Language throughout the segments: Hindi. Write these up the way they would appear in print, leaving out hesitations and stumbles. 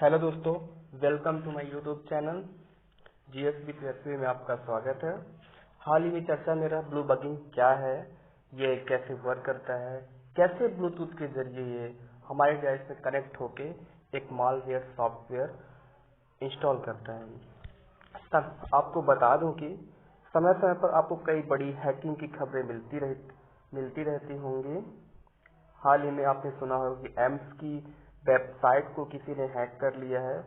हेलो दोस्तों, welcome to my YouTube channel GSB recipe में आपका स्वागत है। हाल ही में चर्चा में रहा ब्लू बगिंग क्या है, ये कैसे वर्क करता है, कैसे ब्लूटूथ के जरिए ये हमारे डिवाइस में कनेक्ट होके एक मालवेयर सॉफ्टवेयर इंस्टॉल करता है। तब आपको बता दूं कि समय समय पर आपको कई बड़ी हैकिंग की खबरें मिलती रहती होंगी। हाल ही में आपने सुना होगा कि एम्स की वेबसाइट को किसी ने हैक कर लिया है।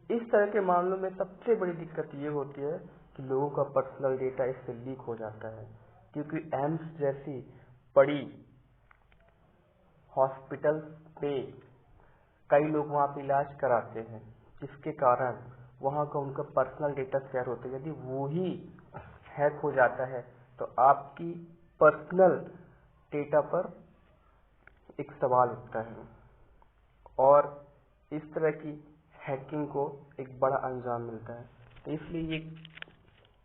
इस तरह के मामलों में सबसे बड़ी दिक्कत ये होती है कि लोगों का पर्सनल डेटा इससे लीक हो जाता है, क्योंकि एम्स जैसी बड़ी हॉस्पिटल पे कई लोग वहाँ पे इलाज कराते हैं, जिसके कारण वहाँ का उनका पर्सनल डेटा शेयर होता है। यदि वो ही हैक हो जाता है तो आपकी पर्सनल डेटा पर एक सवाल उठता है और इस तरह की हैकिंग को एक बड़ा अंजाम मिलता है। तो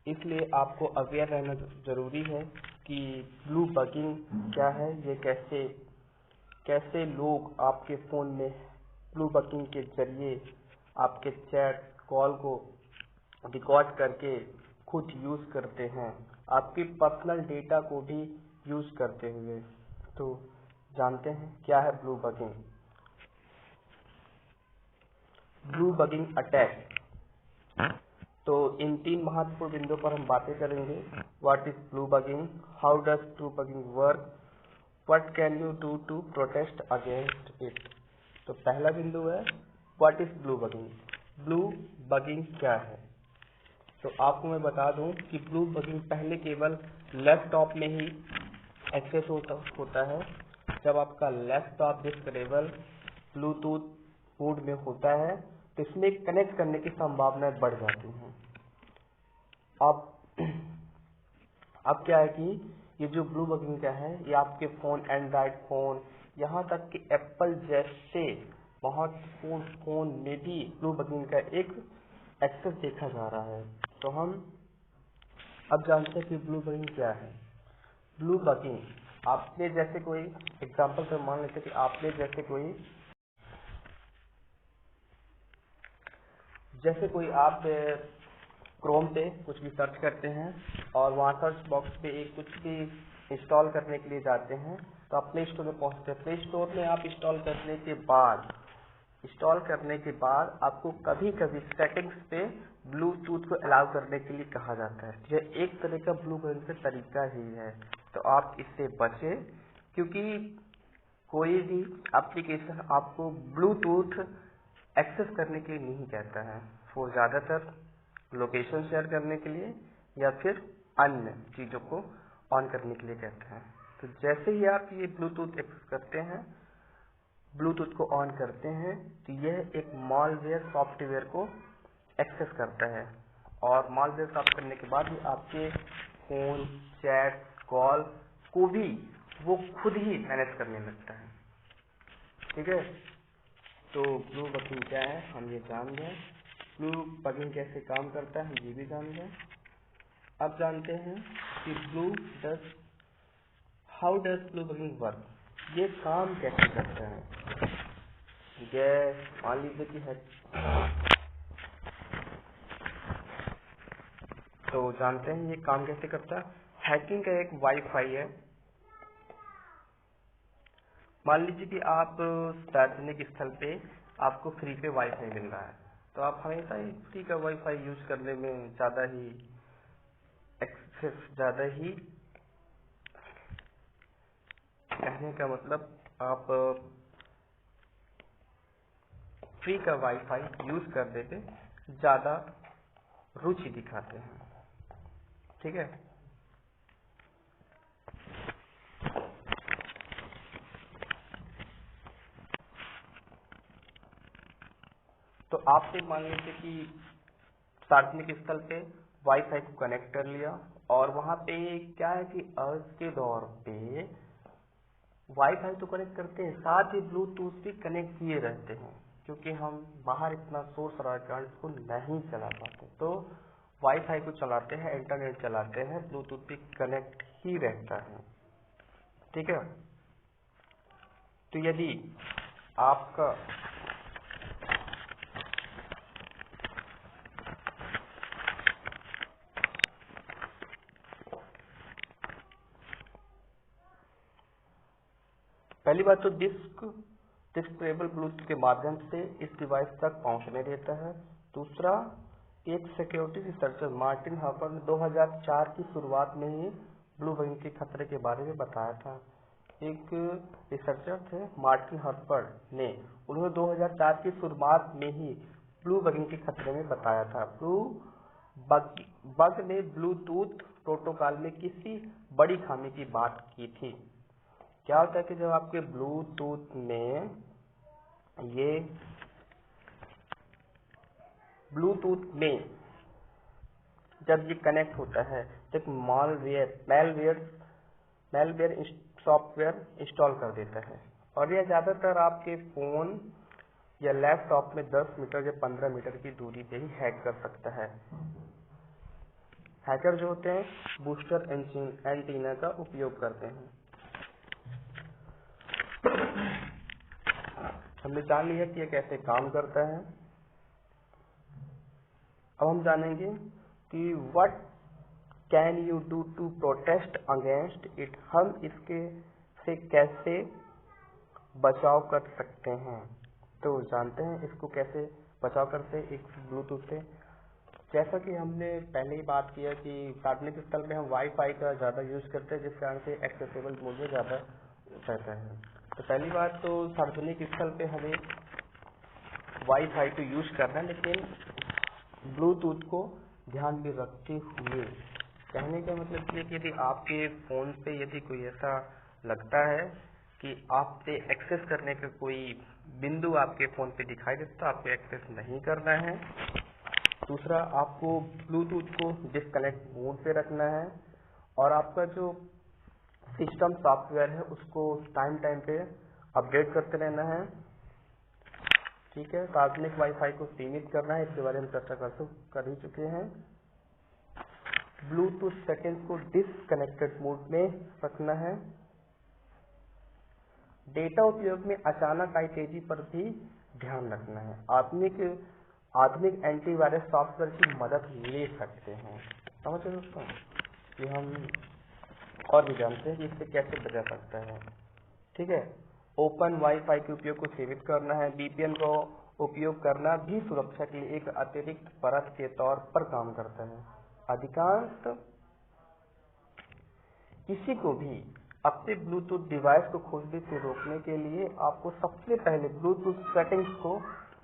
इसलिए आपको अवेयर रहना जरूरी है कि ब्लू बगिंग क्या है, ये कैसे लोग आपके फोन में ब्लू बगिंग के जरिए आपके चैट कॉल को रिकॉर्ड करके खुद यूज करते हैं, आपके पर्सनल डेटा को भी यूज करते हुए। तो जानते हैं क्या है blue bugging. Blue bugging attack. तो इन 3 महत्वपूर्ण बिंदुओं पर हम बातें करेंगे। What is blue bugging, how does blue bugging work, what can you do to protest against it. तो पहला बिंदु है what is blue bugging. Blue bugging क्या है। तो आपको मैं बता दूं कि ब्लू बगिंग पहले केवल लैपटॉप में ही एक्सेस होता है। जब आपका लैपटॉप डिस्कनेबल ब्लूटूथ मोड में होता है तो इसमें कनेक्ट करने की संभावनाएं बढ़ जाती हैं। अब क्या है कि ये जो ब्लू बगिंग का है, ये आपके फोन, एंड्रॉइड फोन, यहाँ तक कि एप्पल जैसे महत्वपूर्ण फोन में भी ब्लू बगिंग का एक एक्सेस देखा जा रहा है। तो हम अब जानते हैं कि ब्लू बगिंग क्या है। ब्लू बगिंग, आपने जैसे कोई एग्जांपल से मान लेते कि आपने जैसे कोई आप क्रोम पे कुछ भी सर्च करते हैं और वहाँ सर्च बॉक्स पे एक कुछ भी इंस्टॉल करने के लिए जाते हैं, तो आप प्ले स्टोर में पहुँचते हैं। प्ले स्टोर में आप इंस्टॉल करने के बाद आपको कभी कभी सेटिंग्स पे ब्लूटूथ को अलाउ करने के लिए कहा जाता है। यह एक तरह का ब्लू बगिंग का तरीका ही है। तो आप इससे बचें, क्योंकि कोई भी एप्लीकेशन आपको ब्लूटूथ एक्सेस करने के लिए नहीं कहता है। वो ज़्यादातर लोकेशन शेयर करने के लिए या फिर अन्य चीज़ों को ऑन करने के लिए कहता है। तो जैसे ही आप ये ब्लूटूथ एक्सेस करते हैं, ब्लूटूथ को ऑन करते हैं, तो यह एक मालवेयर सॉफ्टवेयर को एक्सेस करता है और मालवेयर प्राप्त करने के बाद ही आपके फोन, चैट, कॉल को भी वो खुद ही मैनेज करने लगता है। ठीक है। तो ब्लू बगिंग क्या है हम ये जान गए, ब्लू बगिंग कैसे काम करता है हम ये भी जान गए। अब जानते हैं कि how does blue bugging work, ये काम कैसे करता है। ये मान लीजिए कि है, तो जानते हैं ये काम कैसे करता है। हैकिंग का एक वाईफाई है। मान लीजिए कि आप सार्वजनिक स्थल पे आपको फ्री पे वाईफाई मिल रहा है, तो आप हमेशा ही फ्री का वाईफाई यूज करने में ज़्यादा ही कहने का मतलब आप फ्री का वाईफाई यूज करने पे ज़्यादा रुचि दिखाते हैं। ठीक है। तो आपने मान लीजिए कि सार्वजनिक स्थल पे वाईफाई को कनेक्ट कर लिया और वहाँ पे क्या है कि आज के दौर पे वाईफाई तो कनेक्ट करते हैं, साथ ही ब्लूटूथ भी कनेक्ट किए रहते हैं, क्योंकि हम बाहर इतना शोर शराबा को नहीं चला पाते। तो वाईफाई को चलाते हैं, इंटरनेट चलाते हैं, ब्लूटूथ भी कनेक्ट ही रहता है। ठीक है। तो यदि आपका पहली बात तो डिस्क केबल ब्लूटूथ के माध्यम से इस डिवाइस तक पहुंचने देता है। दूसरा, एक सिक्योरिटी रिसर्चर मार्टिन हॉपर ने 2004 की शुरुआत में ही ब्लू बगिंग के खतरे के बारे में बताया था। एक रिसर्चर थे मार्टिन हॉपर ने, उन्होंने 2004 की शुरुआत में ही ब्लू बगिंग के खतरे में बताया था। बग ने ब्लूटूथ प्रोटोकॉल में किसी बड़ी खामी की बात की थी। क्या होता है कि जब आपके ब्लूटूथ में जब ये कनेक्ट होता है तो एक मैलवेयर सॉफ्टवेयर इंस्टॉल कर देता है, और यह ज्यादातर आपके फोन या लैपटॉप में 10 मीटर या 15 मीटर की दूरी पे ही हैक कर सकता है। हैकर जो होते हैं बूस्टर एंटीना का उपयोग करते हैं। हमने जान लिया कि यह कैसे काम करता है। अब हम जानेंगे कि what can you do to protest against it, हम इसके से कैसे बचाव कर सकते हैं। तो जानते हैं इसको कैसे बचाव करते हैं एक ब्लूटूथ से। जैसा कि हमने पहले ही बात किया कि सार्वजनिक स्थल में हम वाईफाई का ज़्यादा यूज करते हैं, जिस कारण से एक्सेसिबल मूल्य ज़्यादा रहता है। तो पहली बात तो सार्वजनिक स्थल पे हमें वाईफाई को यूज करना है, लेकिन ब्लूटूथ को ध्यान में रखते हुए। कहने का मतलब ये कि यदि आपके फ़ोन पे यदि कोई ऐसा लगता है कि आपसे एक्सेस करने का कोई बिंदु आपके फ़ोन पे दिखाई देता, तो आपको एक्सेस नहीं करना है। दूसरा, आपको ब्लूटूथ को डिस्कनेक्ट मोड पे रखना है, और आपका जो सिस्टम सॉफ्टवेयर है उसको टाइम पे अपडेट करते रहना है। ठीक है, सार्वजनिक वाईफाई को सीमित करना है, इसके बारे में चर्चा कर ही चुके हैं। ब्लूटूथ सेटिंग्स को डिस्कनेक्टेड मोड में रखना है। डेटा उपयोग में अचानक आई तेजी पर भी ध्यान रखना है। आधुनिक एंटीवायरस सॉफ्टवेयर की मदद ले सकते हैं। समझ रहे दोस्तों, कि हम और भी जानते हैं कि इससे कैसे बचा सकता है। ठीक है, ओपन वाईफाई के उपयोग को सीमित करना है। VPN को उपयोग करना भी सुरक्षा के लिए एक अतिरिक्त परत के तौर पर काम करता है। अधिकांश किसी को भी अपने ब्लूटूथ डिवाइस को खोजने से रोकने के लिए आपको सबसे पहले ब्लूटूथ सेटिंग्स को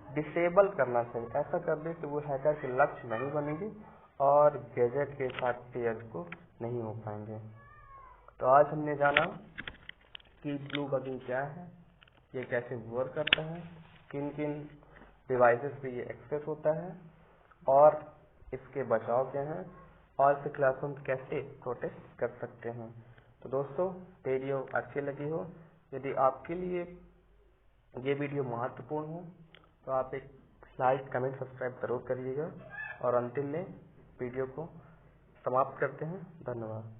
डिसेबल करना चाहिए। ऐसा करने से वो हैकर के लक्ष्य नहीं बनेंगे और गैजेट के साथ पेयर को नहीं हो पाएंगे। तो आज हमने जाना कि ब्लू बगिंग क्या है, ये कैसे वर्क करता है, किन किन डिवाइसेस पे ये एक्सेस होता है, और इसके बचाव क्या हैं, और इस क्लास में कैसे प्रोटेक्ट कर सकते हैं। तो दोस्तों, वीडियो अच्छी लगी हो, यदि आपके लिए ये वीडियो महत्वपूर्ण हो तो आप एक लाइक, कमेंट, सब्सक्राइब जरूर करिएगा। और अंतिम में वीडियो को समाप्त करते हैं। धन्यवाद।